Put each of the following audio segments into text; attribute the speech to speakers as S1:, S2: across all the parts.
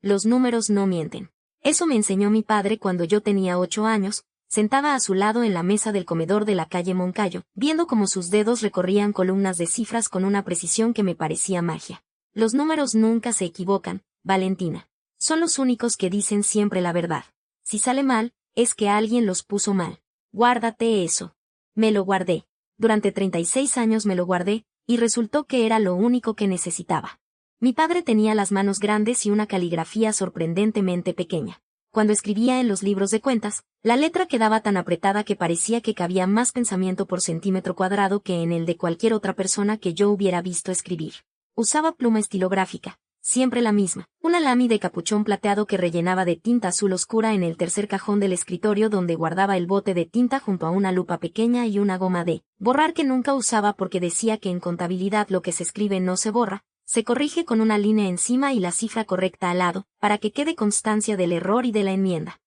S1: Los números no mienten. Eso me enseñó mi padre cuando yo tenía 8 años, sentada a su lado en la mesa del comedor de la calle Moncayo, viendo cómo sus dedos recorrían columnas de cifras con una precisión que me parecía magia. Los números nunca se equivocan, Valentina. Son los únicos que dicen siempre la verdad. Si sale mal, es que alguien los puso mal. Guárdate eso. Me lo guardé. Durante 36 años me lo guardé, y resultó que era lo único que necesitaba. Mi padre tenía las manos grandes y una caligrafía sorprendentemente pequeña. Cuando escribía en los libros de cuentas, la letra quedaba tan apretada que parecía que cabía más pensamiento por centímetro cuadrado que en el de cualquier otra persona que yo hubiera visto escribir. Usaba pluma estilográfica, siempre la misma, una lami de capuchón plateado que rellenaba de tinta azul oscura en el tercer cajón del escritorio donde guardaba el bote de tinta junto a una lupa pequeña y una goma de borrar que nunca usaba porque decía que en contabilidad lo que se escribe no se borra, se corrige con una línea encima y la cifra correcta al lado, para que quede constancia del error y de la enmienda.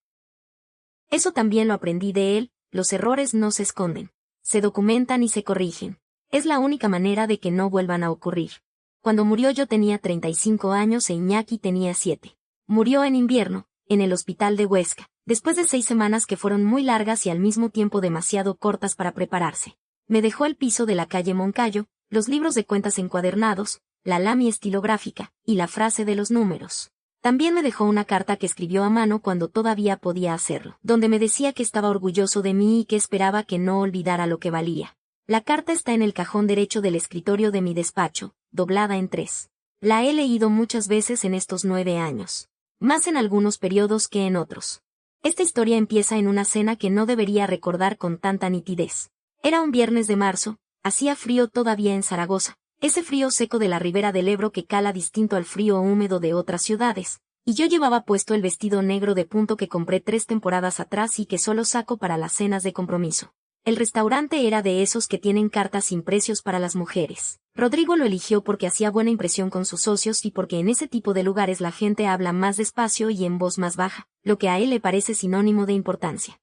S1: Eso también lo aprendí de él, los errores no se esconden. Se documentan y se corrigen. Es la única manera de que no vuelvan a ocurrir. Cuando murió yo tenía 35 años e Iñaki tenía 7. Murió en invierno, en el hospital de Huesca, después de 6 semanas que fueron muy largas y al mismo tiempo demasiado cortas para prepararse. Me dejó el piso de la calle Moncayo, los libros de cuentas encuadernados, la lami estilográfica, y la frase de los números. También me dejó una carta que escribió a mano cuando todavía podía hacerlo, donde me decía que estaba orgulloso de mí y que esperaba que no olvidara lo que valía. La carta está en el cajón derecho del escritorio de mi despacho, doblada en 3. La he leído muchas veces en estos 9 años. Más en algunos periodos que en otros. Esta historia empieza en una cena que no debería recordar con tanta nitidez. Era un viernes de marzo, hacía frío todavía en Zaragoza. Ese frío seco de la ribera del Ebro que cala distinto al frío húmedo de otras ciudades, y yo llevaba puesto el vestido negro de punto que compré 3 temporadas atrás y que solo saco para las cenas de compromiso. El restaurante era de esos que tienen cartas sin precios para las mujeres. Rodrigo lo eligió porque hacía buena impresión con sus socios y porque en ese tipo de lugares la gente habla más despacio y en voz más baja, lo que a él le parece sinónimo de importancia.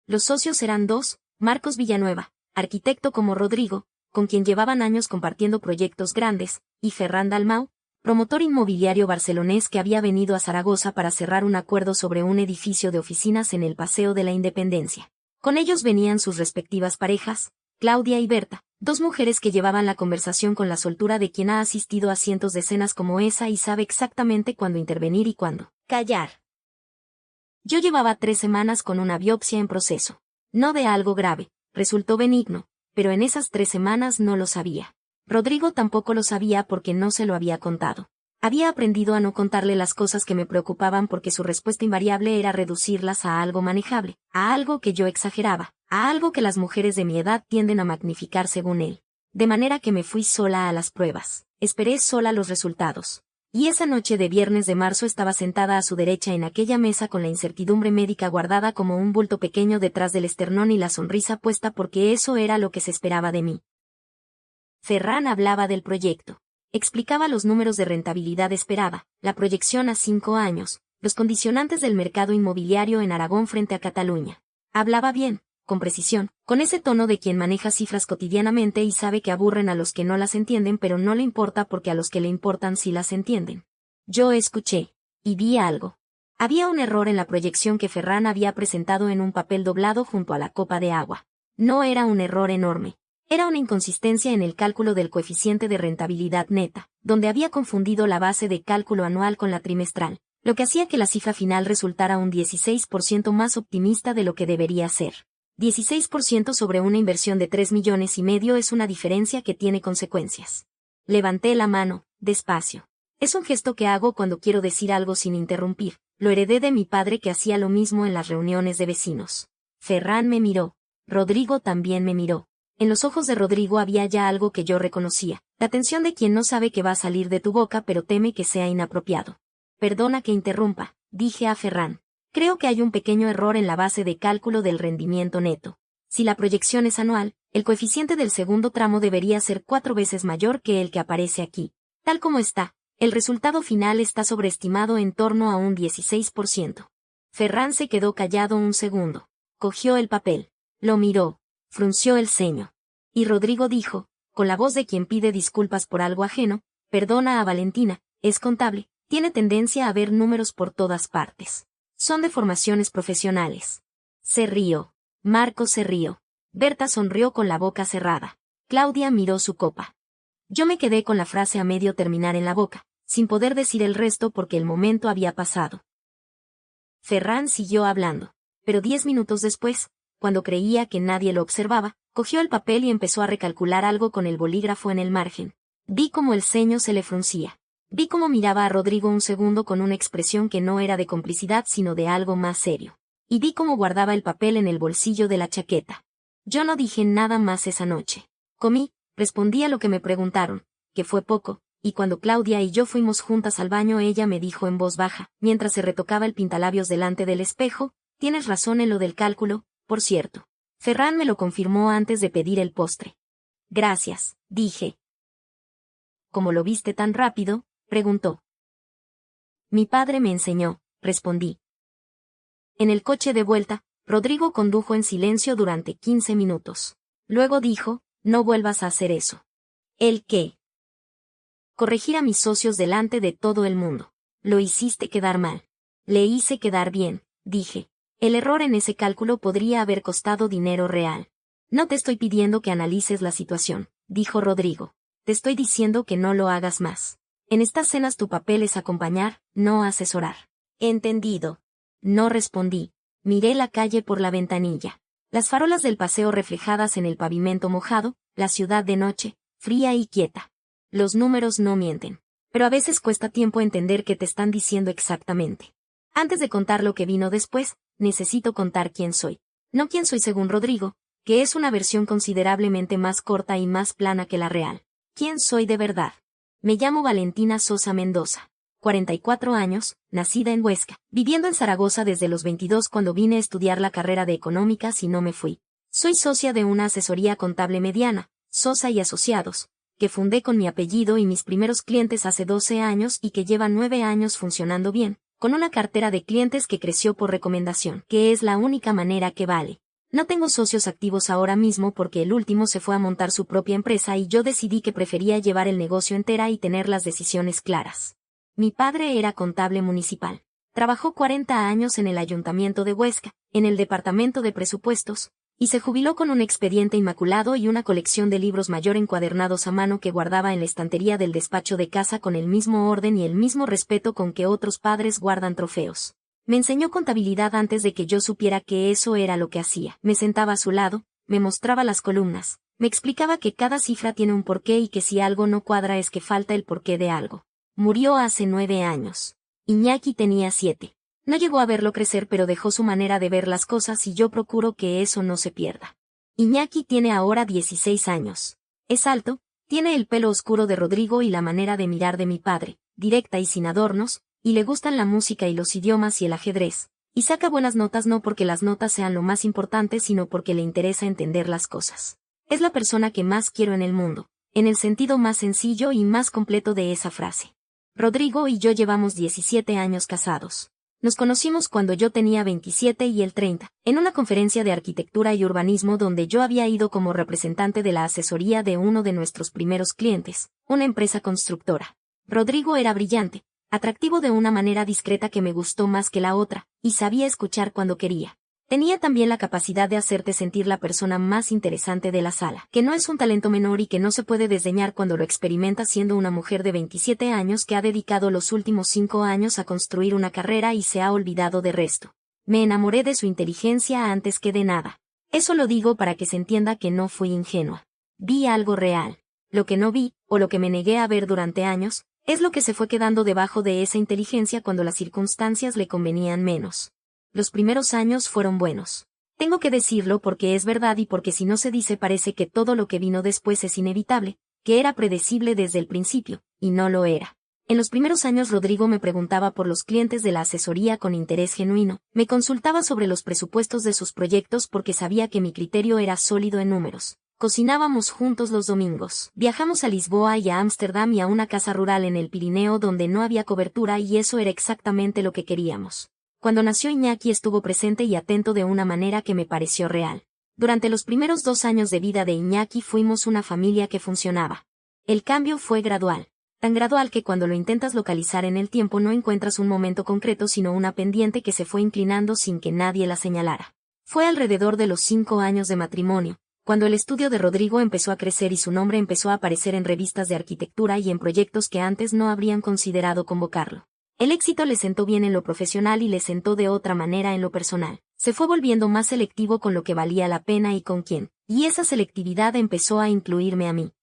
S1: Los socios eran 2, Marcos Villanueva, arquitecto como Rodrigo, con quien llevaban años compartiendo proyectos grandes, y Ferran Dalmau, promotor inmobiliario barcelonés que había venido a Zaragoza para cerrar un acuerdo sobre un edificio de oficinas en el Paseo de la Independencia. Con ellos venían sus respectivas parejas, Claudia y Berta, 2 mujeres que llevaban la conversación con la soltura de quien ha asistido a cientos de cenas como esa y sabe exactamente cuándo intervenir y cuándo callar. Yo llevaba 3 semanas con una biopsia en proceso. No de algo grave, resultó benigno, pero en esas 3 semanas no lo sabía. Rodrigo tampoco lo sabía porque no se lo había contado. Había aprendido a no contarle las cosas que me preocupaban porque su respuesta invariable era reducirlas a algo manejable, a algo que yo exageraba, a algo que las mujeres de mi edad tienden a magnificar según él. De manera que me fui sola a las pruebas, esperé sola los resultados. Y esa noche de viernes de marzo estaba sentada a su derecha en aquella mesa con la incertidumbre médica guardada como un bulto pequeño detrás del esternón y la sonrisa puesta porque eso era lo que se esperaba de mí. Ferran hablaba del proyecto. Explicaba los números de rentabilidad esperada, la proyección a 5 años, los condicionantes del mercado inmobiliario en Aragón frente a Cataluña. Hablaba bien, con precisión, con ese tono de quien maneja cifras cotidianamente y sabe que aburren a los que no las entienden pero no le importa porque a los que le importan sí las entienden. Yo escuché, y vi algo. Había un error en la proyección que Ferran había presentado en un papel doblado junto a la copa de agua. No era un error enorme. Era una inconsistencia en el cálculo del coeficiente de rentabilidad neta, donde había confundido la base de cálculo anual con la trimestral, lo que hacía que la cifra final resultara un 16% más optimista de lo que debería ser. 16% sobre una inversión de 3,5 millones es una diferencia que tiene consecuencias. Levanté la mano, despacio. Es un gesto que hago cuando quiero decir algo sin interrumpir. Lo heredé de mi padre que hacía lo mismo en las reuniones de vecinos. Ferran me miró. Rodrigo también me miró. En los ojos de Rodrigo había ya algo que yo reconocía, la tensión de quien no sabe qué va a salir de tu boca pero teme que sea inapropiado. Perdona que interrumpa, dije a Ferran. Creo que hay un pequeño error en la base de cálculo del rendimiento neto. Si la proyección es anual, el coeficiente del segundo tramo debería ser 4 veces mayor que el que aparece aquí. Tal como está, el resultado final está sobreestimado en torno a un 16%. Ferran se quedó callado un segundo. Cogió el papel. Lo miró. Frunció el ceño. Y Rodrigo dijo, con la voz de quien pide disculpas por algo ajeno, perdona a Valentina, es contable, Tiene tendencia a ver números por todas partes. Son deformaciones profesionales. Se rió. Marco se rió. Berta sonrió con la boca cerrada. Claudia miró su copa. Yo me quedé con la frase a medio terminar en la boca, sin poder decir el resto porque el momento había pasado. Ferran siguió hablando, pero 10 minutos después, cuando creía que nadie lo observaba, cogió el papel y empezó a recalcular algo con el bolígrafo en el margen. Vi cómo el ceño se le fruncía. Vi cómo miraba a Rodrigo un segundo con una expresión que no era de complicidad sino de algo más serio. Y vi cómo guardaba el papel en el bolsillo de la chaqueta. Yo no dije nada más esa noche. Comí, respondí a lo que me preguntaron, que fue poco, y cuando Claudia y yo fuimos juntas al baño ella me dijo en voz baja, mientras se retocaba el pintalabios delante del espejo, tienes razón en lo del cálculo, por cierto. Ferran me lo confirmó antes de pedir el postre. Gracias, dije. ¿Cómo lo viste tan rápido?, preguntó. Mi padre me enseñó, respondí. En el coche de vuelta, Rodrigo condujo en silencio durante 15 minutos. Luego dijo, no vuelvas a hacer eso. ¿El qué? Corregir a mis socios delante de todo el mundo. Lo hiciste quedar mal. Le hice quedar bien, dije. El error en ese cálculo podría haber costado dinero real. No te estoy pidiendo que analices la situación, dijo Rodrigo. Te estoy diciendo que no lo hagas más. En estas cenas tu papel es acompañar, no asesorar. Entendido. No respondí. Miré la calle por la ventanilla. Las farolas del paseo reflejadas en el pavimento mojado, la ciudad de noche, fría y quieta. Los números no mienten. Pero a veces cuesta tiempo entender qué te están diciendo exactamente. Antes de contar lo que vino después, necesito contar quién soy. No quién soy según Rodrigo, que es una versión considerablemente más corta y más plana que la real. ¿Quién soy de verdad? Me llamo Valentina Sosa Mendoza. 44 años, nacida en Huesca, viviendo en Zaragoza desde los 22 cuando vine a estudiar la carrera de Económicas y no me fui. Soy socia de una asesoría contable mediana, Sosa y Asociados, que fundé con mi apellido y mis primeros clientes hace 12 años y que lleva 9 años funcionando bien, con una cartera de clientes que creció por recomendación, que es la única manera que vale. No tengo socios activos ahora mismo porque el último se fue a montar su propia empresa y yo decidí que prefería llevar el negocio entera y tener las decisiones claras. Mi padre era contable municipal. Trabajó 40 años en el Ayuntamiento de Huesca, en el Departamento de Presupuestos, y se jubiló con un expediente inmaculado y una colección de libros mayor encuadernados a mano que guardaba en la estantería del despacho de casa con el mismo orden y el mismo respeto con que otros padres guardan trofeos. Me enseñó contabilidad antes de que yo supiera que eso era lo que hacía. Me sentaba a su lado, me mostraba las columnas, me explicaba que cada cifra tiene un porqué y que si algo no cuadra es que falta el porqué de algo. Murió hace 9 años. Iñaki tenía 7. No llegó a verlo crecer pero dejó su manera de ver las cosas y yo procuro que eso no se pierda. Iñaki tiene ahora 16 años. Es alto, tiene el pelo oscuro de Rodrigo y la manera de mirar de mi padre, directa y sin adornos, y le gustan la música y los idiomas y el ajedrez, y saca buenas notas no porque las notas sean lo más importante sino porque le interesa entender las cosas. Es la persona que más quiero en el mundo, en el sentido más sencillo y más completo de esa frase. Rodrigo y yo llevamos 17 años casados. Nos conocimos cuando yo tenía 27 y él 30, en una conferencia de arquitectura y urbanismo donde yo había ido como representante de la asesoría de uno de nuestros primeros clientes, una empresa constructora. Rodrigo era brillante, atractivo de una manera discreta que me gustó más que la otra, y sabía escuchar cuando quería. Tenía también la capacidad de hacerte sentir la persona más interesante de la sala, que no es un talento menor y que no se puede desdeñar cuando lo experimentas siendo una mujer de 27 años que ha dedicado los últimos 5 años a construir una carrera y se ha olvidado de resto. Me enamoré de su inteligencia antes que de nada. Eso lo digo para que se entienda que no fui ingenua. Vi algo real. Lo que no vi, o lo que me negué a ver durante años, es lo que se fue quedando debajo de esa inteligencia cuando las circunstancias le convenían menos. Los primeros años fueron buenos. Tengo que decirlo porque es verdad y porque si no se dice parece que todo lo que vino después es inevitable, que era predecible desde el principio, y no lo era. En los primeros años Rodrigo me preguntaba por los clientes de la asesoría con interés genuino, me consultaba sobre los presupuestos de sus proyectos porque sabía que mi criterio era sólido en números. Cocinábamos juntos los domingos. Viajamos a Lisboa y a Ámsterdam y a una casa rural en el Pirineo donde no había cobertura y eso era exactamente lo que queríamos. Cuando nació Iñaki estuvo presente y atento de una manera que me pareció real. Durante los primeros 2 años de vida de Iñaki fuimos una familia que funcionaba. El cambio fue gradual. tan gradual que cuando lo intentas localizar en el tiempo no encuentras un momento concreto sino una pendiente que se fue inclinando sin que nadie la señalara. Fue alrededor de los 5 años de matrimonio, cuando el estudio de Rodrigo empezó a crecer y su nombre empezó a aparecer en revistas de arquitectura y en proyectos que antes no habrían considerado convocarlo. El éxito le sentó bien en lo profesional y le sentó de otra manera en lo personal. Se fue volviendo más selectivo con lo que valía la pena y con quién, y esa selectividad empezó a incluirme a mí.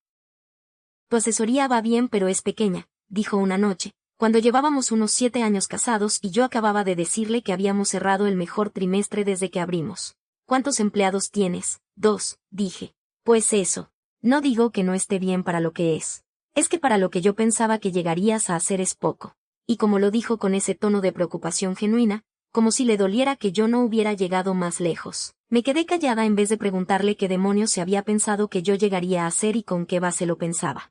S1: Tu asesoría va bien pero es pequeña, dijo una noche, cuando llevábamos unos 7 años casados y yo acababa de decirle que habíamos cerrado el mejor trimestre desde que abrimos. ¿Cuántos empleados tienes? 2, dije. Pues eso. No digo que no esté bien para lo que es. Es que para lo que yo pensaba que llegarías a hacer es poco. Y como lo dijo con ese tono de preocupación genuina, como si le doliera que yo no hubiera llegado más lejos. Me quedé callada en vez de preguntarle qué demonios se había pensado que yo llegaría a hacer y con qué base lo pensaba.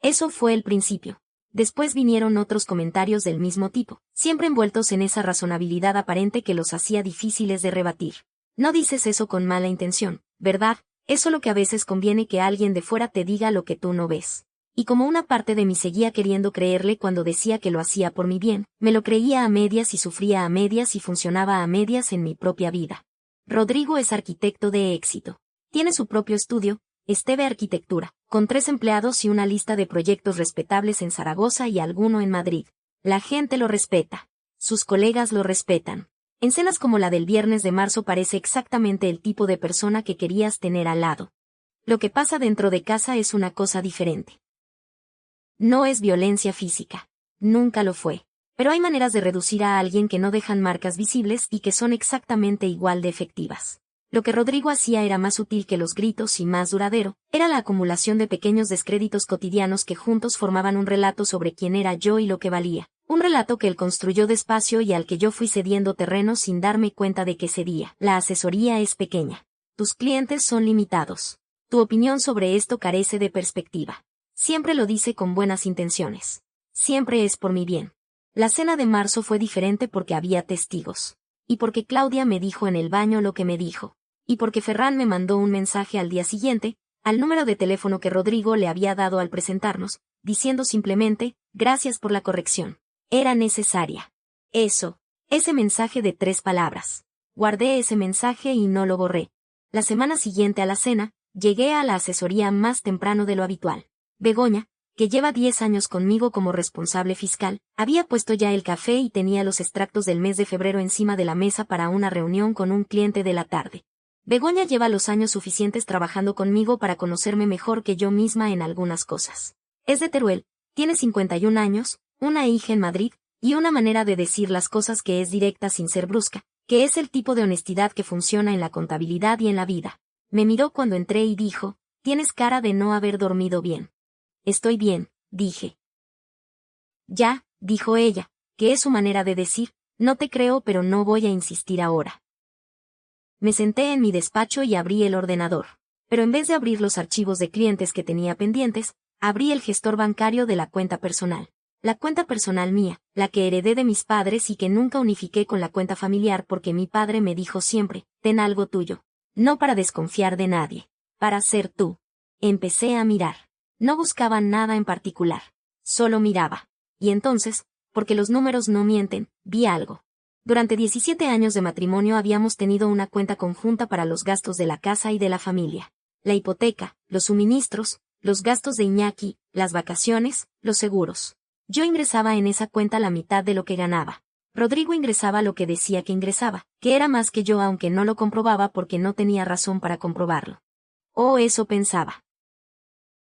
S1: Eso fue el principio. Después vinieron otros comentarios del mismo tipo, siempre envueltos en esa razonabilidad aparente que los hacía difíciles de rebatir. No dices eso con mala intención, ¿verdad? Es solo que a veces conviene que alguien de fuera te diga lo que tú no ves. Y como una parte de mí seguía queriendo creerle cuando decía que lo hacía por mi bien, me lo creía a medias y sufría a medias y funcionaba a medias en mi propia vida. Rodrigo es arquitecto de éxito. Tiene su propio estudio, Esteve Arquitectura, con 3 empleados y una lista de proyectos respetables en Zaragoza y alguno en Madrid. La gente lo respeta. Sus colegas lo respetan. En cenas como la del viernes de marzo parece exactamente el tipo de persona que querías tener al lado. Lo que pasa dentro de casa es una cosa diferente. No es violencia física. Nunca lo fue. Pero hay maneras de reducir a alguien que no dejan marcas visibles y que son exactamente igual de efectivas. Lo que Rodrigo hacía era más útil que los gritos y más duradero, era la acumulación de pequeños descréditos cotidianos que juntos formaban un relato sobre quién era yo y lo que valía. Un relato que él construyó despacio y al que yo fui cediendo terreno sin darme cuenta de que cedía. La asesoría es pequeña. Tus clientes son limitados. Tu opinión sobre esto carece de perspectiva. Siempre lo dice con buenas intenciones. Siempre es por mi bien. La cena de marzo fue diferente porque había testigos. Y porque Claudia me dijo en el baño lo que me dijo. Y porque Ferran me mandó un mensaje al día siguiente, al número de teléfono que Rodrigo le había dado al presentarnos, diciendo simplemente, gracias por la corrección. Era necesaria. Ese mensaje de 3 palabras. Guardé ese mensaje y no lo borré. La semana siguiente a la cena, llegué a la asesoría más temprano de lo habitual. Begoña, que lleva 10 años conmigo como responsable fiscal, había puesto ya el café y tenía los extractos del mes de febrero encima de la mesa para una reunión con un cliente de la tarde. Begoña lleva los años suficientes trabajando conmigo para conocerme mejor que yo misma en algunas cosas. Es de Teruel, tiene 51 años, una hija en Madrid, y una manera de decir las cosas que es directa sin ser brusca, que es el tipo de honestidad que funciona en la contabilidad y en la vida. Me miró cuando entré y dijo, tienes cara de no haber dormido bien. Estoy bien, dije. Ya, dijo ella, que es su manera de decir, no te creo pero no voy a insistir ahora. Me senté en mi despacho y abrí el ordenador. Pero en vez de abrir los archivos de clientes que tenía pendientes, abrí el gestor bancario de la cuenta personal. La cuenta personal mía, la que heredé de mis padres y que nunca unifiqué con la cuenta familiar porque mi padre me dijo siempre, ten algo tuyo. No para desconfiar de nadie. Para ser tú. Empecé a mirar. No buscaba nada en particular. Solo miraba. Y entonces, porque los números no mienten, vi algo. Durante 17 años de matrimonio habíamos tenido una cuenta conjunta para los gastos de la casa y de la familia. La hipoteca, los suministros, los gastos de Iñaki, las vacaciones, los seguros. Yo ingresaba en esa cuenta la mitad de lo que ganaba. Rodrigo ingresaba lo que decía que ingresaba, que era más que yo aunque no lo comprobaba porque no tenía razón para comprobarlo. Oh, eso pensaba.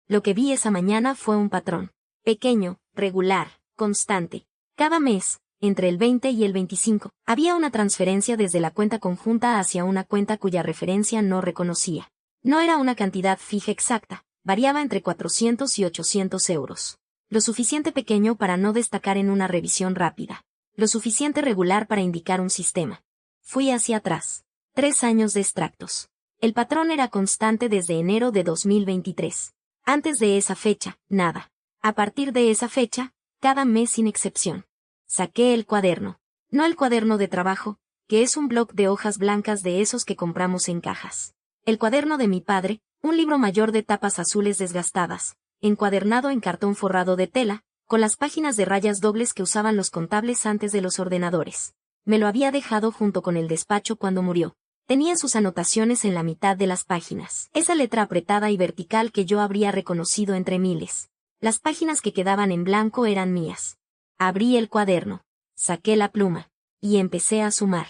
S1: Lo que vi esa mañana fue un patrón. Pequeño, regular, constante. Cada mes, entre el 20 y el 25, había una transferencia desde la cuenta conjunta hacia una cuenta cuya referencia no reconocía. No era una cantidad fija exacta, variaba entre 400 y 800 euros. Lo suficiente pequeño para no destacar en una revisión rápida. Lo suficiente regular para indicar un sistema. Fui hacia atrás. 3 años de extractos. El patrón era constante desde enero de 2023. Antes de esa fecha, nada. A partir de esa fecha, cada mes sin excepción. Saqué el cuaderno. No el cuaderno de trabajo, que es un bloc de hojas blancas de esos que compramos en cajas. El cuaderno de mi padre, un libro mayor de tapas azules desgastadas, encuadernado en cartón forrado de tela, con las páginas de rayas dobles que usaban los contables antes de los ordenadores. Me lo había dejado junto con el despacho cuando murió. Tenía sus anotaciones en la mitad de las páginas. Esa letra apretada y vertical que yo habría reconocido entre miles. Las páginas que quedaban en blanco eran mías. Abrí el cuaderno. Saqué la pluma. Y empecé a sumar.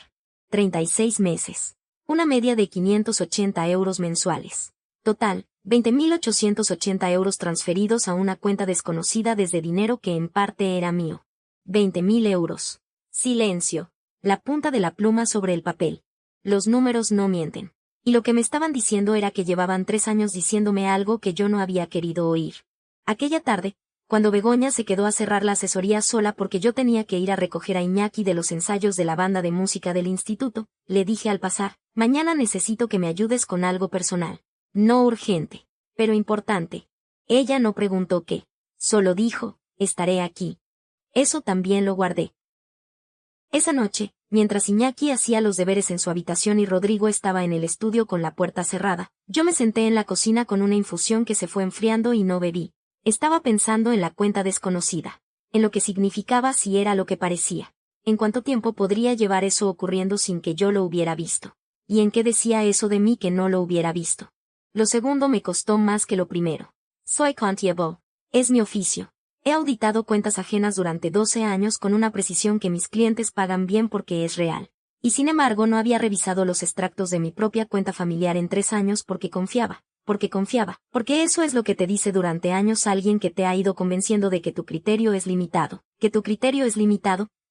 S1: 36 meses. Una media de 580 euros mensuales. Total, 20.880 euros transferidos a una cuenta desconocida desde dinero que en parte era mío. 20.000 euros. Silencio. La punta de la pluma sobre el papel. Los números no mienten. Y lo que me estaban diciendo era que llevaban 3 años diciéndome algo que yo no había querido oír. Aquella tarde, cuando Begoña se quedó a cerrar la asesoría sola porque yo tenía que ir a recoger a Iñaki de los ensayos de la banda de música del instituto, le dije al pasar, mañana necesito que me ayudes con algo personal. No urgente, pero importante. Ella no preguntó qué. Solo dijo, estaré aquí. Eso también lo guardé. Esa noche, mientras Iñaki hacía los deberes en su habitación y Rodrigo estaba en el estudio con la puerta cerrada, yo me senté en la cocina con una infusión que se fue enfriando y no bebí. Estaba pensando en la cuenta desconocida, en lo que significaba si era lo que parecía, en cuánto tiempo podría llevar eso ocurriendo sin que yo lo hubiera visto, y en qué decía eso de mí que no lo hubiera visto. Lo segundo me costó más que lo primero. Soy contable. Es mi oficio. He auditado cuentas ajenas durante 12 años con una precisión que mis clientes pagan bien porque es real. Y sin embargo no había revisado los extractos de mi propia cuenta familiar en 3 años porque confiaba, porque eso es lo que te dice durante años alguien que te ha ido convenciendo de que tu criterio es limitado,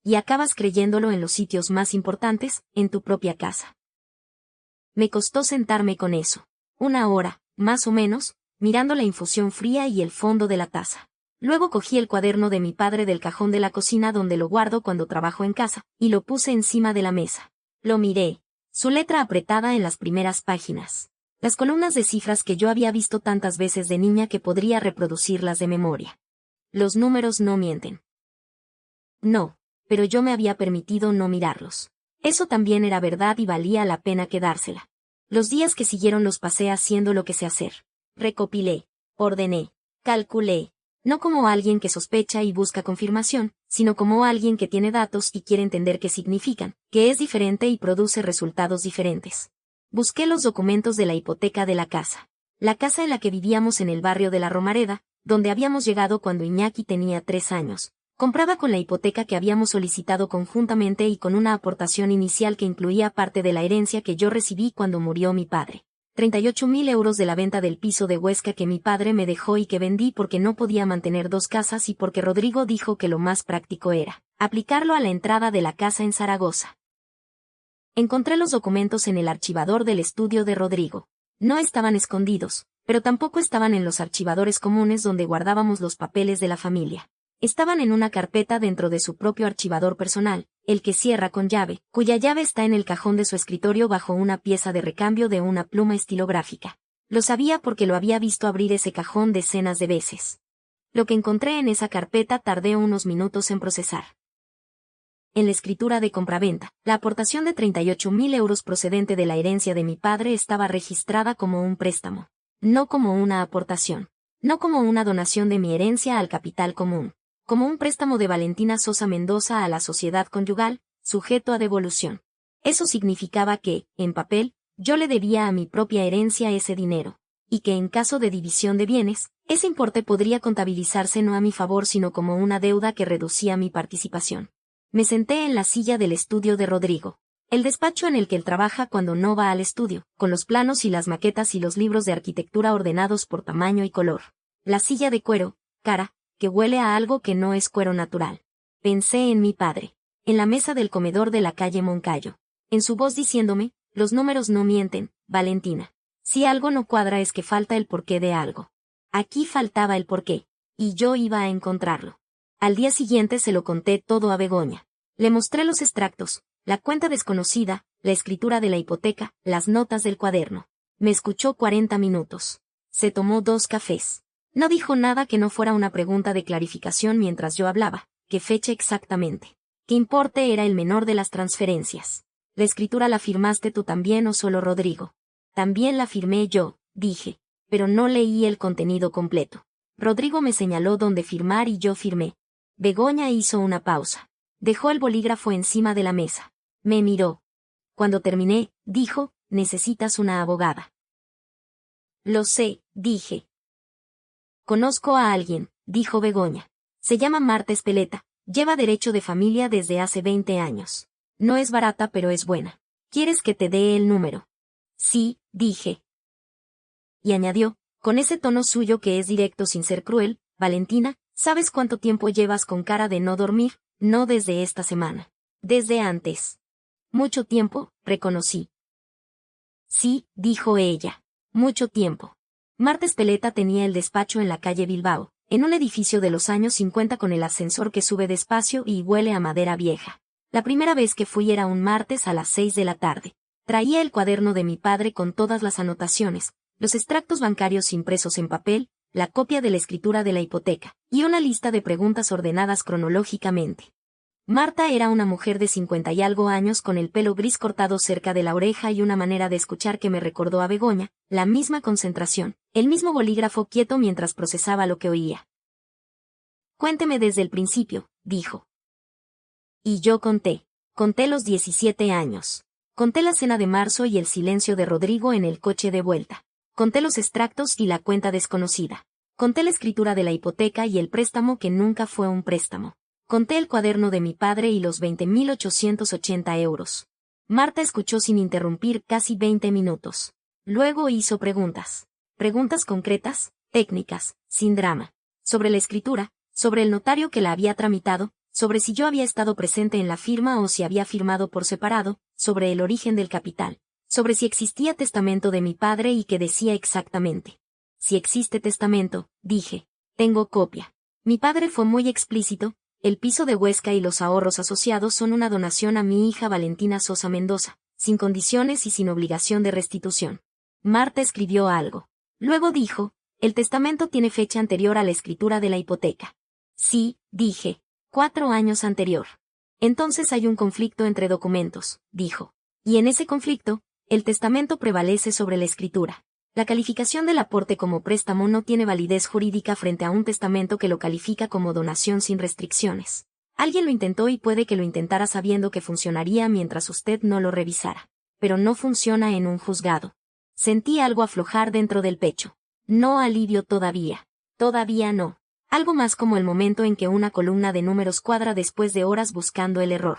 S1: y acabas creyéndolo en los sitios más importantes, en tu propia casa. Me costó sentarme con eso. 1 hora, más o menos, mirando la infusión fría y el fondo de la taza. Luego cogí el cuaderno de mi padre del cajón de la cocina donde lo guardo cuando trabajo en casa, y lo puse encima de la mesa. Lo miré. Su letra apretada en las primeras páginas. Las columnas de cifras que yo había visto tantas veces de niña que podría reproducirlas de memoria. Los números no mienten. No, pero yo me había permitido no mirarlos. Eso también era verdad y valía la pena quedársela. Los días que siguieron los pasé haciendo lo que sé hacer. Recopilé, ordené, calculé. No como alguien que sospecha y busca confirmación, sino como alguien que tiene datos y quiere entender qué significan, que es diferente y produce resultados diferentes. Busqué los documentos de la hipoteca de la casa. La casa en la que vivíamos en el barrio de la Romareda, donde habíamos llegado cuando Iñaki tenía 3 años. Compraba con la hipoteca que habíamos solicitado conjuntamente y con una aportación inicial que incluía parte de la herencia que yo recibí cuando murió mi padre. 38.000 euros de la venta del piso de Huesca que mi padre me dejó y que vendí porque no podía mantener 2 casas y porque Rodrigo dijo que lo más práctico era aplicarlo a la entrada de la casa en Zaragoza. Encontré los documentos en el archivador del estudio de Rodrigo. No estaban escondidos, pero tampoco estaban en los archivadores comunes donde guardábamos los papeles de la familia. Estaban en una carpeta dentro de su propio archivador personal, el que cierra con llave, cuya llave está en el cajón de su escritorio bajo una pieza de recambio de una pluma estilográfica. Lo sabía porque lo había visto abrir ese cajón decenas de veces. Lo que encontré en esa carpeta tardé unos minutos en procesar. En la escritura de compraventa, la aportación de 38.000 euros procedente de la herencia de mi padre estaba registrada como un préstamo, no como una aportación, no como una donación de mi herencia al capital común, como un préstamo de Valentina Sosa Mendoza a la sociedad conyugal, sujeto a devolución. Eso significaba que, en papel, yo le debía a mi propia herencia ese dinero, y que en caso de división de bienes, ese importe podría contabilizarse no a mi favor sino como una deuda que reducía mi participación. Me senté en la silla del estudio de Rodrigo, el despacho en el que él trabaja cuando no va al estudio, con los planos y las maquetas y los libros de arquitectura ordenados por tamaño y color. La silla de cuero, cara, que huele a algo que no es cuero natural. Pensé en mi padre, en la mesa del comedor de la calle Moncayo, en su voz diciéndome, los números no mienten, Valentina. Si algo no cuadra es que falta el porqué de algo. Aquí faltaba el porqué, y yo iba a encontrarlo. Al día siguiente se lo conté todo a Begoña. Le mostré los extractos, la cuenta desconocida, la escritura de la hipoteca, las notas del cuaderno. Me escuchó 40 minutos. Se tomó 2 cafés. No dijo nada que no fuera una pregunta de clarificación mientras yo hablaba. ¿Qué fecha exactamente? ¿Qué importe era el menor de las transferencias? ¿La escritura la firmaste tú también o solo Rodrigo? También la firmé yo, dije, pero no leí el contenido completo. Rodrigo me señaló dónde firmar y yo firmé. Begoña hizo una pausa. Dejó el bolígrafo encima de la mesa. Me miró. Cuando terminé, dijo, necesitas una abogada. Lo sé, dije. Conozco a alguien, dijo Begoña. Se llama Marta Espeleta, lleva derecho de familia desde hace 20 años. No es barata pero es buena. ¿Quieres que te dé el número? Sí, dije. Y añadió, con ese tono suyo que es directo sin ser cruel, Valentina, ¿sabes cuánto tiempo llevas con cara de no dormir? No desde esta semana. Desde antes. Mucho tiempo, reconocí. Sí, dijo ella. Mucho tiempo. Marta Espeleta tenía el despacho en la calle Bilbao, en un edificio de los años 50 con el ascensor que sube despacio y huele a madera vieja. La primera vez que fui era un martes a las 6 de la tarde. Traía el cuaderno de mi padre con todas las anotaciones, los extractos bancarios impresos en papel, la copia de la escritura de la hipoteca, y una lista de preguntas ordenadas cronológicamente. Marta era una mujer de 50 y algo años con el pelo gris cortado cerca de la oreja y una manera de escuchar que me recordó a Begoña, la misma concentración, el mismo bolígrafo quieto mientras procesaba lo que oía. Cuénteme desde el principio, dijo. Y yo conté los 17 años. Conté la cena de marzo y el silencio de Rodrigo en el coche de vuelta. Conté los extractos y la cuenta desconocida. Conté la escritura de la hipoteca y el préstamo que nunca fue un préstamo. Conté el cuaderno de mi padre y los 20.880 euros. Marta escuchó sin interrumpir casi 20 minutos. Luego hizo preguntas. Preguntas concretas, técnicas, sin drama. Sobre la escritura, sobre el notario que la había tramitado, sobre si yo había estado presente en la firma o si había firmado por separado, sobre el origen del capital, sobre si existía testamento de mi padre y qué decía exactamente. Si existe testamento, dije, tengo copia. Mi padre fue muy explícito. El piso de Huesca y los ahorros asociados son una donación a mi hija Valentina Sosa Mendoza, sin condiciones y sin obligación de restitución. Marta escribió algo. Luego dijo, el testamento tiene fecha anterior a la escritura de la hipoteca. Sí, dije, 4 años anterior. Entonces hay un conflicto entre documentos, dijo. Y en ese conflicto, el testamento prevalece sobre la escritura. La calificación del aporte como préstamo no tiene validez jurídica frente a un testamento que lo califica como donación sin restricciones. Alguien lo intentó y puede que lo intentara sabiendo que funcionaría mientras usted no lo revisara. Pero no funciona en un juzgado. Sentí algo aflojar dentro del pecho. No alivio todavía. Todavía no. Algo más como el momento en que una columna de números cuadra después de horas buscando el error.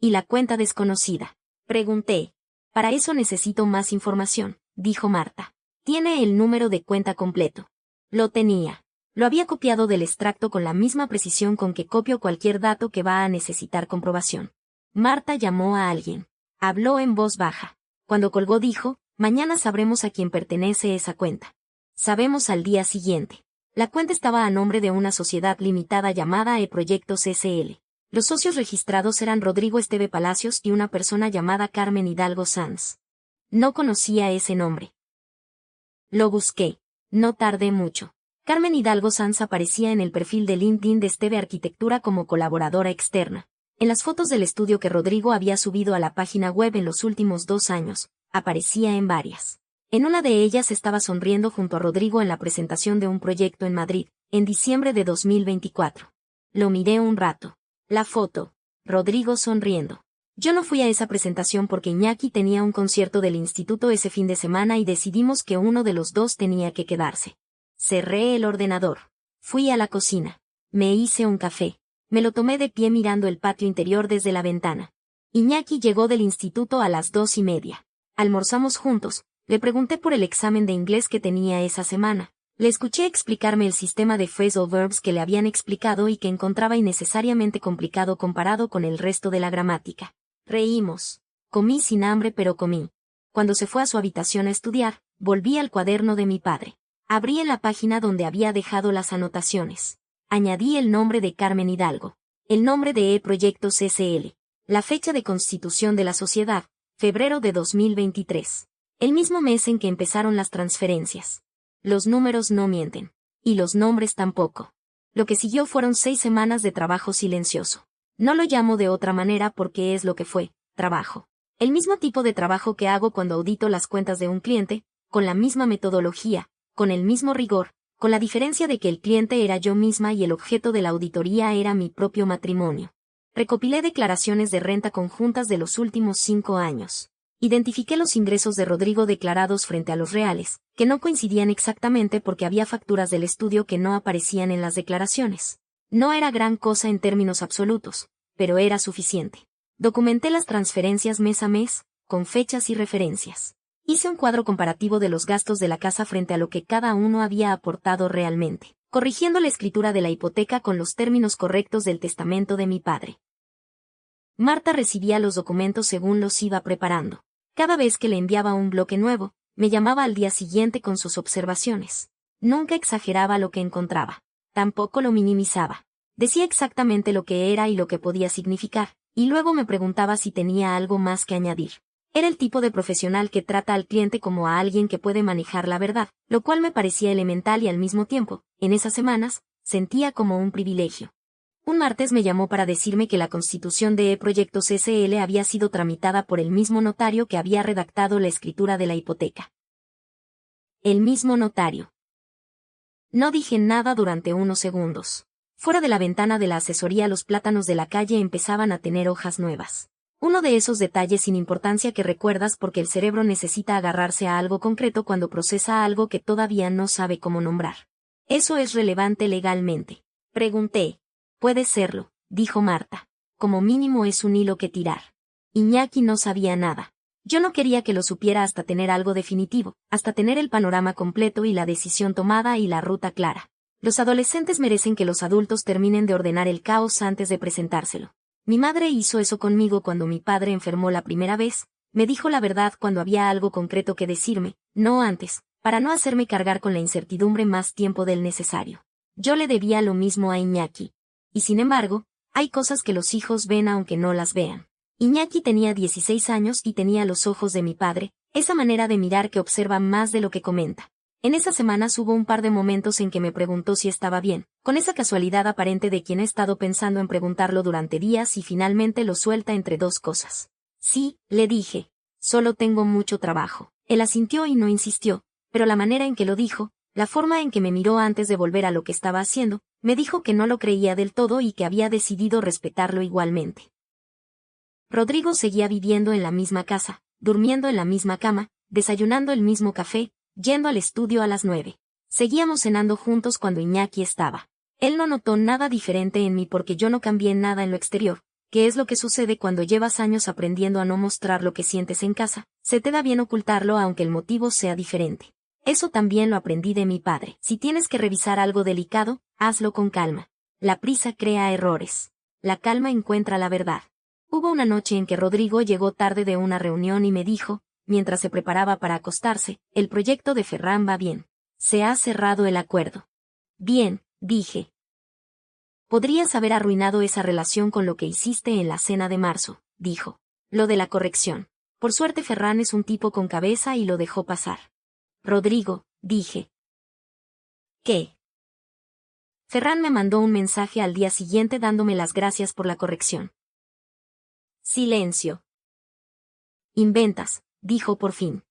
S1: ¿Y la cuenta desconocida? Pregunté. Para eso necesito más información, dijo Marta. Tiene el número de cuenta completo. Lo tenía. Lo había copiado del extracto con la misma precisión con que copio cualquier dato que va a necesitar comprobación. Marta llamó a alguien. Habló en voz baja. Cuando colgó dijo, mañana sabremos a quién pertenece esa cuenta. Sabemos al día siguiente. La cuenta estaba a nombre de una sociedad limitada llamada E-Proyectos S.L. Los socios registrados eran Rodrigo Esteve Palacios y una persona llamada Carmen Hidalgo Sanz. No conocía ese nombre. Lo busqué. No tardé mucho. Carmen Hidalgo Sanz aparecía en el perfil de LinkedIn de Esteve Arquitectura como colaboradora externa. En las fotos del estudio que Rodrigo había subido a la página web en los últimos 2 años, aparecía en varias. En una de ellas estaba sonriendo junto a Rodrigo en la presentación de un proyecto en Madrid, en diciembre de 2024. Lo miré un rato. La foto. Rodrigo sonriendo. Yo no fui a esa presentación porque Iñaki tenía un concierto del instituto ese fin de semana y decidimos que uno de los dos tenía que quedarse. Cerré el ordenador. Fui a la cocina. Me hice un café. Me lo tomé de pie mirando el patio interior desde la ventana. Iñaki llegó del instituto a las 2:30. Almorzamos juntos. Le pregunté por el examen de inglés que tenía esa semana. Le escuché explicarme el sistema de phrasal verbs que le habían explicado y que encontraba innecesariamente complicado comparado con el resto de la gramática. Reímos. Comí sin hambre pero comí. Cuando se fue a su habitación a estudiar, volví al cuaderno de mi padre. Abrí en la página donde había dejado las anotaciones. Añadí el nombre de Carmen Hidalgo. El nombre de E-Proyectos S.L. La fecha de constitución de la sociedad, febrero de 2023. El mismo mes en que empezaron las transferencias. Los números no mienten. Y los nombres tampoco. Lo que siguió fueron 6 semanas de trabajo silencioso. No lo llamo de otra manera porque es lo que fue, trabajo. El mismo tipo de trabajo que hago cuando audito las cuentas de un cliente, con la misma metodología, con el mismo rigor, con la diferencia de que el cliente era yo misma y el objeto de la auditoría era mi propio matrimonio. Recopilé declaraciones de renta conjuntas de los últimos 5 años. Identifiqué los ingresos de Rodrigo declarados frente a los reales, que no coincidían exactamente porque había facturas del estudio que no aparecían en las declaraciones. No era gran cosa en términos absolutos, pero era suficiente. Documenté las transferencias mes a mes, con fechas y referencias. Hice un cuadro comparativo de los gastos de la casa frente a lo que cada uno había aportado realmente, corrigiendo la escritura de la hipoteca con los términos correctos del testamento de mi padre. Marta recibía los documentos según los iba preparando. Cada vez que le enviaba un bloque nuevo, me llamaba al día siguiente con sus observaciones. Nunca exageraba lo que encontraba. Tampoco lo minimizaba. Decía exactamente lo que era y lo que podía significar, y luego me preguntaba si tenía algo más que añadir. Era el tipo de profesional que trata al cliente como a alguien que puede manejar la verdad, lo cual me parecía elemental y al mismo tiempo, en esas semanas, sentía como un privilegio. Un martes me llamó para decirme que la constitución de E-Proyectos S.L. había sido tramitada por el mismo notario que había redactado la escritura de la hipoteca. El mismo notario. No dije nada durante unos segundos. Fuera de la ventana de la asesoría los plátanos de la calle empezaban a tener hojas nuevas. Uno de esos detalles sin importancia que recuerdas porque el cerebro necesita agarrarse a algo concreto cuando procesa algo que todavía no sabe cómo nombrar. ¿Eso es relevante legalmente? Pregunté. Puede serlo, dijo Marta. Como mínimo es un hilo que tirar. Iñaki no sabía nada. Yo no quería que lo supiera hasta tener algo definitivo, hasta tener el panorama completo y la decisión tomada y la ruta clara. Los adolescentes merecen que los adultos terminen de ordenar el caos antes de presentárselo. Mi madre hizo eso conmigo cuando mi padre enfermó la primera vez, me dijo la verdad cuando había algo concreto que decirme, no antes, para no hacerme cargar con la incertidumbre más tiempo del necesario. Yo le debía lo mismo a Iñaki. Y sin embargo, hay cosas que los hijos ven aunque no las vean. Iñaki tenía 16 años y tenía los ojos de mi padre, esa manera de mirar que observa más de lo que comenta. En esas semanas hubo un par de momentos en que me preguntó si estaba bien, con esa casualidad aparente de quien he estado pensando en preguntarlo durante días y finalmente lo suelta entre dos cosas. Sí, le dije. Solo tengo mucho trabajo. Él asintió y no insistió, pero la manera en que lo dijo, la forma en que me miró antes de volver a lo que estaba haciendo, me dijo que no lo creía del todo y que había decidido respetarlo igualmente. Rodrigo seguía viviendo en la misma casa, durmiendo en la misma cama, desayunando el mismo café, yendo al estudio a las 9. Seguíamos cenando juntos cuando Iñaki estaba. Él no notó nada diferente en mí porque yo no cambié nada en lo exterior, que es lo que sucede cuando llevas años aprendiendo a no mostrar lo que sientes en casa, se te da bien ocultarlo aunque el motivo sea diferente. Eso también lo aprendí de mi padre. Si tienes que revisar algo delicado, hazlo con calma. La prisa crea errores. La calma encuentra la verdad. Hubo una noche en que Rodrigo llegó tarde de una reunión y me dijo, mientras se preparaba para acostarse, el proyecto de Ferran va bien. Se ha cerrado el acuerdo. Bien, dije. Podrías haber arruinado esa relación con lo que hiciste en la cena de marzo, dijo. Lo de la corrección. Por suerte Ferran es un tipo con cabeza y lo dejó pasar. Rodrigo, dije. ¿Qué? Ferran me mandó un mensaje al día siguiente dándome las gracias por la corrección. Silencio. Inventas, dijo por fin.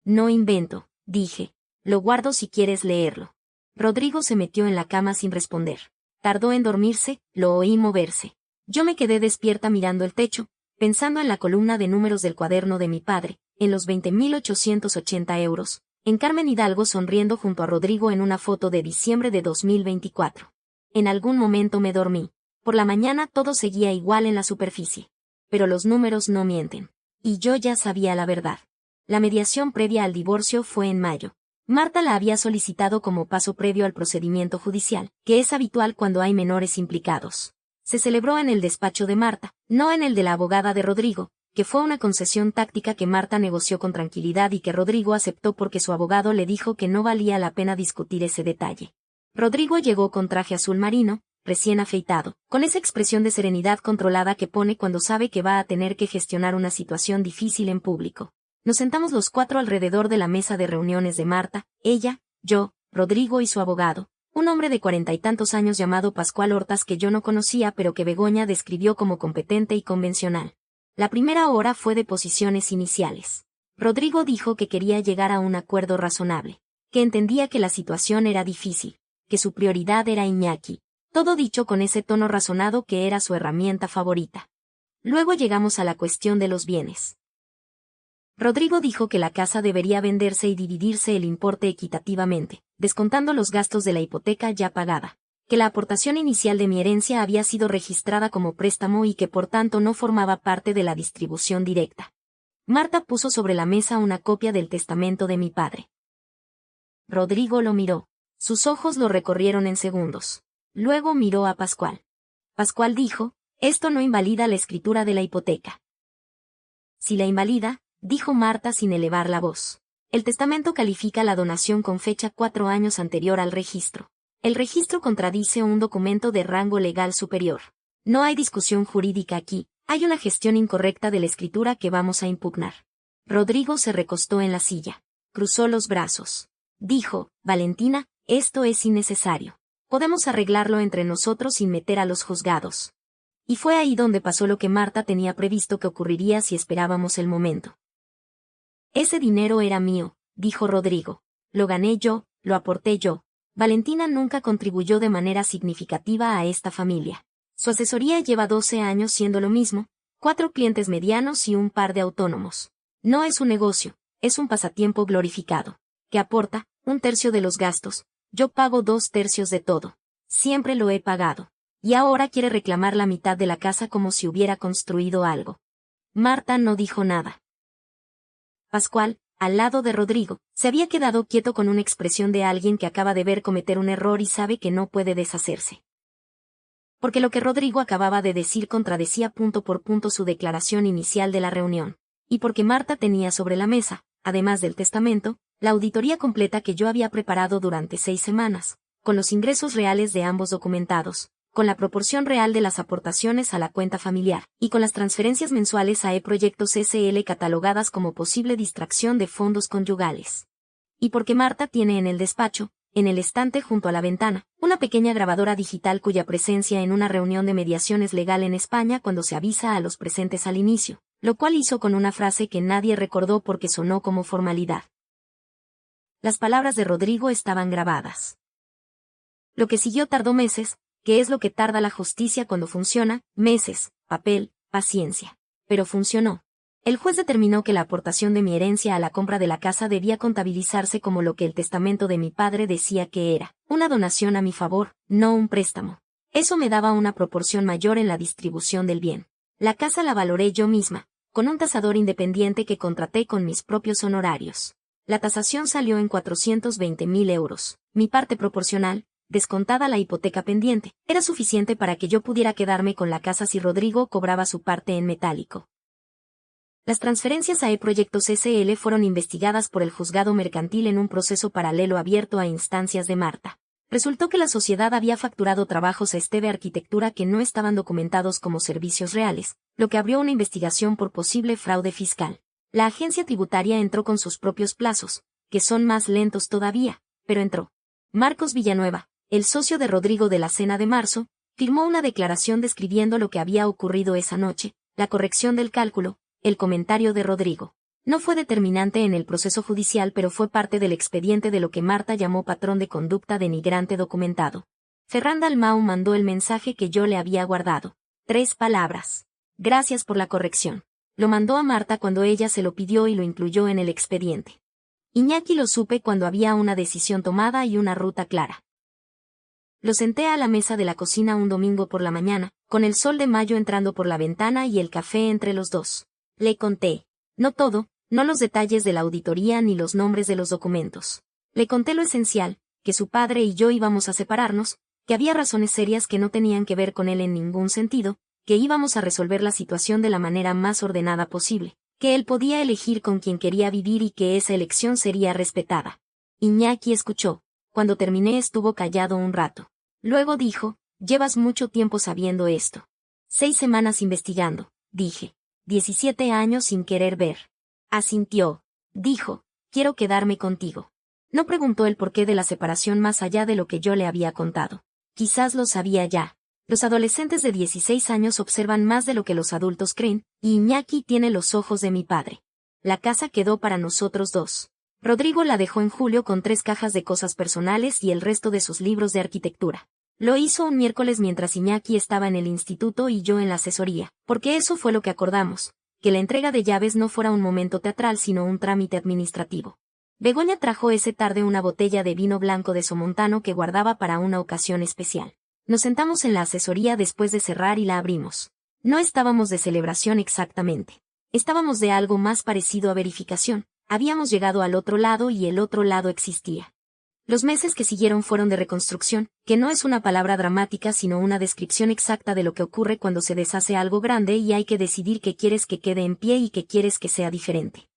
S1: No invento, dije. Lo guardo si quieres leerlo. Rodrigo se metió en la cama sin responder. Tardó en dormirse, lo oí moverse. Yo me quedé despierta mirando el techo, pensando en la columna de números del cuaderno de mi padre, en los 20.880 euros, en Carmen Hidalgo sonriendo junto a Rodrigo en una foto de diciembre de 2024. En algún momento me dormí. Por la mañana todo seguía igual en la superficie. Pero los números no mienten. Y yo ya sabía la verdad. La mediación previa al divorcio fue en mayo. Marta la había solicitado como paso previo al procedimiento judicial, que es habitual cuando hay menores implicados. Se celebró en el despacho de Marta, no en el de la abogada de Rodrigo, que fue una concesión táctica que Marta negoció con tranquilidad y que Rodrigo aceptó porque su abogado le dijo que no valía la pena discutir ese detalle. Rodrigo llegó con traje azul marino, recién afeitado, con esa expresión de serenidad controlada que pone cuando sabe que va a tener que gestionar una situación difícil en público. Nos sentamos los cuatro alrededor de la mesa de reuniones de Marta, ella, yo, Rodrigo y su abogado, un hombre de 40 y tantos años llamado Pascual Hortas que yo no conocía pero que Begoña describió como competente y convencional. La primera hora fue de posiciones iniciales. Rodrigo dijo que quería llegar a un acuerdo razonable. que entendía que la situación era difícil, que su prioridad era Iñaki. Todo dicho con ese tono razonado que era su herramienta favorita. Luego llegamos a la cuestión de los bienes. Rodrigo dijo que la casa debería venderse y dividirse el importe equitativamente, descontando los gastos de la hipoteca ya pagada, que la aportación inicial de mi herencia había sido registrada como préstamo y que por tanto no formaba parte de la distribución directa. Marta puso sobre la mesa una copia del testamento de mi padre. Rodrigo lo miró. Sus ojos lo recorrieron en segundos. Luego miró a Pascual. Pascual dijo, esto no invalida la escritura de la hipoteca. Si la invalida, dijo Marta sin elevar la voz. El testamento califica la donación con fecha 4 años anterior al registro. El registro contradice un documento de rango legal superior. No hay discusión jurídica aquí, hay una gestión incorrecta de la escritura que vamos a impugnar. Rodrigo se recostó en la silla. Cruzó los brazos. Dijo, Valentina, esto es innecesario. Podemos arreglarlo entre nosotros sin meter a los juzgados. Y fue ahí donde pasó lo que Marta tenía previsto que ocurriría si esperábamos el momento. Ese dinero era mío, dijo Rodrigo. Lo gané yo, lo aporté yo. Valentina nunca contribuyó de manera significativa a esta familia. Su asesoría lleva 12 años siendo lo mismo, 4 clientes medianos y un par de autónomos. No es un negocio, es un pasatiempo glorificado, que aporta 1/3 de los gastos. Yo pago 2/3 de todo. Siempre lo he pagado. Y ahora quiere reclamar la mitad de la casa como si hubiera construido algo. Marta no dijo nada. Pascual, al lado de Rodrigo, se había quedado quieto con una expresión de alguien que acaba de ver cometer un error y sabe que no puede deshacerse. Porque lo que Rodrigo acababa de decir contradecía punto por punto su declaración inicial de la reunión. Y porque Marta tenía sobre la mesa, además del testamento, la auditoría completa que yo había preparado durante 6 semanas, con los ingresos reales de ambos documentados, con la proporción real de las aportaciones a la cuenta familiar, y con las transferencias mensuales a E-Proyectos SL catalogadas como posible distracción de fondos conyugales. Y porque Marta tiene en el despacho, en el estante junto a la ventana, una pequeña grabadora digital cuya presencia en una reunión de mediación es legal en España cuando se avisa a los presentes al inicio, lo cual hizo con una frase que nadie recordó porque sonó como formalidad. Las palabras de Rodrigo estaban grabadas. Lo que siguió tardó meses, que es lo que tarda la justicia cuando funciona, meses, papel, paciencia. Pero funcionó. El juez determinó que la aportación de mi herencia a la compra de la casa debía contabilizarse como lo que el testamento de mi padre decía que era, una donación a mi favor, no un préstamo. Eso me daba una proporción mayor en la distribución del bien. La casa la valoré yo misma, con un tasador independiente que contraté con mis propios honorarios. La tasación salió en 420.000 euros. Mi parte proporcional, descontada la hipoteca pendiente, era suficiente para que yo pudiera quedarme con la casa si Rodrigo cobraba su parte en metálico. Las transferencias a E-Proyectos SL fueron investigadas por el juzgado mercantil en un proceso paralelo abierto a instancias de Marta. Resultó que la sociedad había facturado trabajos a Esteve Arquitectura que no estaban documentados como servicios reales, lo que abrió una investigación por posible fraude fiscal. La agencia tributaria entró con sus propios plazos, que son más lentos todavía, pero entró. Marcos Villanueva, el socio de Rodrigo de la cena de marzo, firmó una declaración describiendo lo que había ocurrido esa noche, la corrección del cálculo, el comentario de Rodrigo. No fue determinante en el proceso judicial pero fue parte del expediente de lo que Marta llamó patrón de conducta denigrante documentado. Ferran Dalmau mandó el mensaje que yo le había guardado. 3 palabras. Gracias por la corrección. Lo mandó a Marta cuando ella se lo pidió y lo incluyó en el expediente. Iñaki lo supe cuando había una decisión tomada y una ruta clara. Lo senté a la mesa de la cocina un domingo por la mañana, con el sol de mayo entrando por la ventana y el café entre los dos. Le conté. No todo, no los detalles de la auditoría ni los nombres de los documentos. Le conté lo esencial, que su padre y yo íbamos a separarnos, que había razones serias que no tenían que ver con él en ningún sentido, que íbamos a resolver la situación de la manera más ordenada posible, que él podía elegir con quien quería vivir y que esa elección sería respetada. Iñaki escuchó. Cuando terminé estuvo callado un rato. Luego dijo, llevas mucho tiempo sabiendo esto. 6 semanas investigando, dije. 17 años sin querer ver. Asintió. Dijo, quiero quedarme contigo. No preguntó el porqué de la separación más allá de lo que yo le había contado. Quizás lo sabía ya. Los adolescentes de 16 años observan más de lo que los adultos creen, y Iñaki tiene los ojos de mi padre. La casa quedó para nosotros dos. Rodrigo la dejó en julio con 3 cajas de cosas personales y el resto de sus libros de arquitectura. Lo hizo un miércoles mientras Iñaki estaba en el instituto y yo en la asesoría, porque eso fue lo que acordamos, que la entrega de llaves no fuera un momento teatral sino un trámite administrativo. Begoña trajo esa tarde una botella de vino blanco de Somontano que guardaba para una ocasión especial. Nos sentamos en la asesoría después de cerrar y la abrimos. No estábamos de celebración exactamente. Estábamos de algo más parecido a verificación. Habíamos llegado al otro lado y el otro lado existía. Los meses que siguieron fueron de reconstrucción, que no es una palabra dramática sino una descripción exacta de lo que ocurre cuando se deshace algo grande y hay que decidir qué quieres que quede en pie y qué quieres que sea diferente.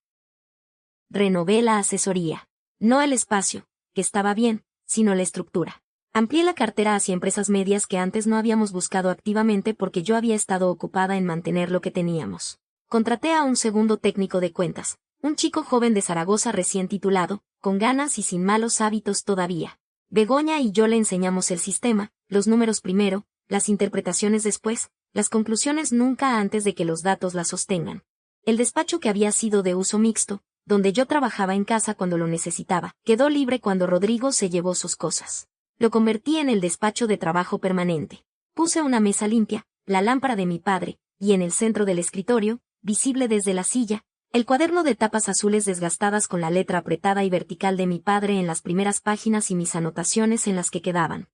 S1: Renové la asesoría. No el espacio, que estaba bien, sino la estructura. Amplié la cartera hacia empresas medias que antes no habíamos buscado activamente porque yo había estado ocupada en mantener lo que teníamos. Contraté a un segundo técnico de cuentas, un chico joven de Zaragoza recién titulado, con ganas y sin malos hábitos todavía. Begoña y yo le enseñamos el sistema, los números primero, las interpretaciones después, las conclusiones nunca antes de que los datos la sostengan. El despacho que había sido de uso mixto, donde yo trabajaba en casa cuando lo necesitaba, quedó libre cuando Rodrigo se llevó sus cosas. Lo convertí en el despacho de trabajo permanente. Puse una mesa limpia, la lámpara de mi padre, y en el centro del escritorio, visible desde la silla, el cuaderno de tapas azules desgastadas con la letra apretada y vertical de mi padre en las primeras páginas y mis anotaciones en las que quedaban.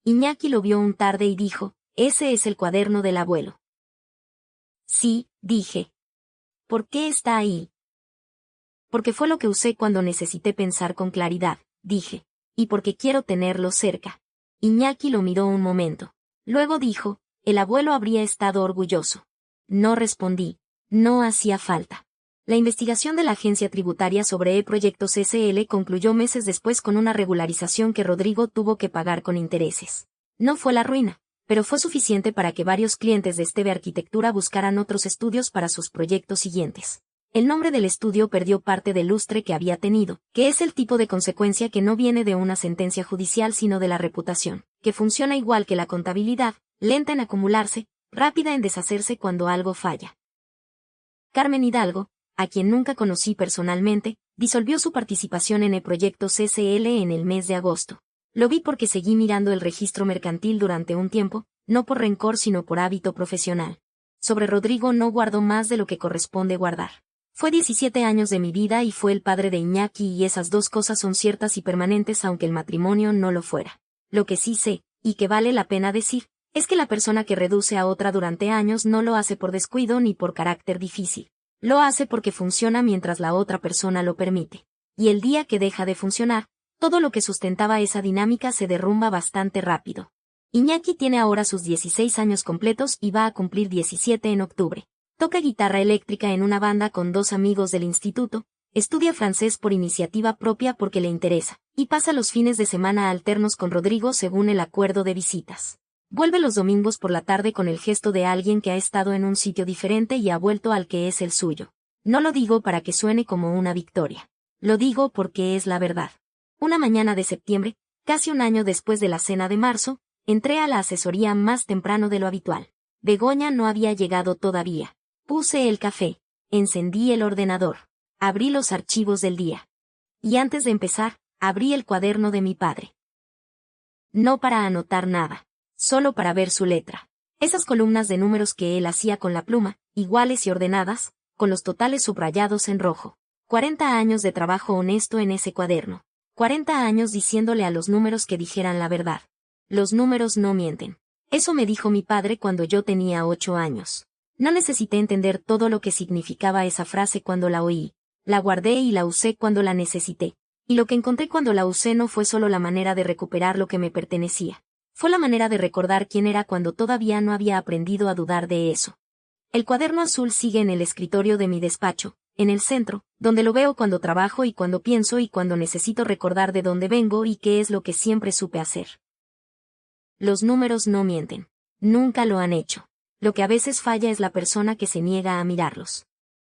S1: Iñaki lo vio un tarde y dijo, «Ese es el cuaderno del abuelo». Sí, dije. ¿Por qué está ahí? Porque fue lo que usé cuando necesité pensar con claridad, dije. Y porque quiero tenerlo cerca. Iñaki lo miró un momento. Luego dijo, «El abuelo habría estado orgulloso». No respondí. No hacía falta. La investigación de la agencia tributaria sobre E-Proyectos SL concluyó meses después con una regularización que Rodrigo tuvo que pagar con intereses. No fue la ruina, pero fue suficiente para que varios clientes de Esteve Arquitectura buscaran otros estudios para sus proyectos siguientes. El nombre del estudio perdió parte del lustre que había tenido, que es el tipo de consecuencia que no viene de una sentencia judicial sino de la reputación, que funciona igual que la contabilidad, lenta en acumularse, rápida en deshacerse cuando algo falla. Carmen Hidalgo, a quien nunca conocí personalmente, disolvió su participación en E-Proyectos SL en el mes de agosto. Lo vi porque seguí mirando el registro mercantil durante un tiempo, no por rencor sino por hábito profesional. Sobre Rodrigo no guardo más de lo que corresponde guardar. Fue 17 años de mi vida y fue el padre de Iñaki y esas dos cosas son ciertas y permanentes aunque el matrimonio no lo fuera. Lo que sí sé, y que vale la pena decir, es que la persona que reduce a otra durante años no lo hace por descuido ni por carácter difícil. Lo hace porque funciona mientras la otra persona lo permite. Y el día que deja de funcionar, todo lo que sustentaba esa dinámica se derrumba bastante rápido. Iñaki tiene ahora sus 16 años completos y va a cumplir 17 en octubre. Toca guitarra eléctrica en una banda con 2 amigos del instituto, estudia francés por iniciativa propia porque le interesa, y pasa los fines de semana alternos con Rodrigo según el acuerdo de visitas. Vuelve los domingos por la tarde con el gesto de alguien que ha estado en un sitio diferente y ha vuelto al que es el suyo. No lo digo para que suene como una victoria. Lo digo porque es la verdad. Una mañana de septiembre, casi un año después de la cena de marzo, entré a la asesoría más temprano de lo habitual. Begoña no había llegado todavía. Puse el café, encendí el ordenador, abrí los archivos del día. Y antes de empezar, abrí el cuaderno de mi padre. No para anotar nada. Solo para ver su letra. Esas columnas de números que él hacía con la pluma, iguales y ordenadas, con los totales subrayados en rojo. 40 años de trabajo honesto en ese cuaderno. 40 años diciéndole a los números que dijeran la verdad. Los números no mienten. Eso me dijo mi padre cuando yo tenía 8 años. No necesité entender todo lo que significaba esa frase cuando la oí. La guardé y la usé cuando la necesité. Y lo que encontré cuando la usé no fue solo la manera de recuperar lo que me pertenecía. Fue la manera de recordar quién era cuando todavía no había aprendido a dudar de eso. El cuaderno azul sigue en el escritorio de mi despacho, en el centro, donde lo veo cuando trabajo y cuando pienso y cuando necesito recordar de dónde vengo y qué es lo que siempre supe hacer. Los números no mienten. Nunca lo han hecho. Lo que a veces falla es la persona que se niega a mirarlos.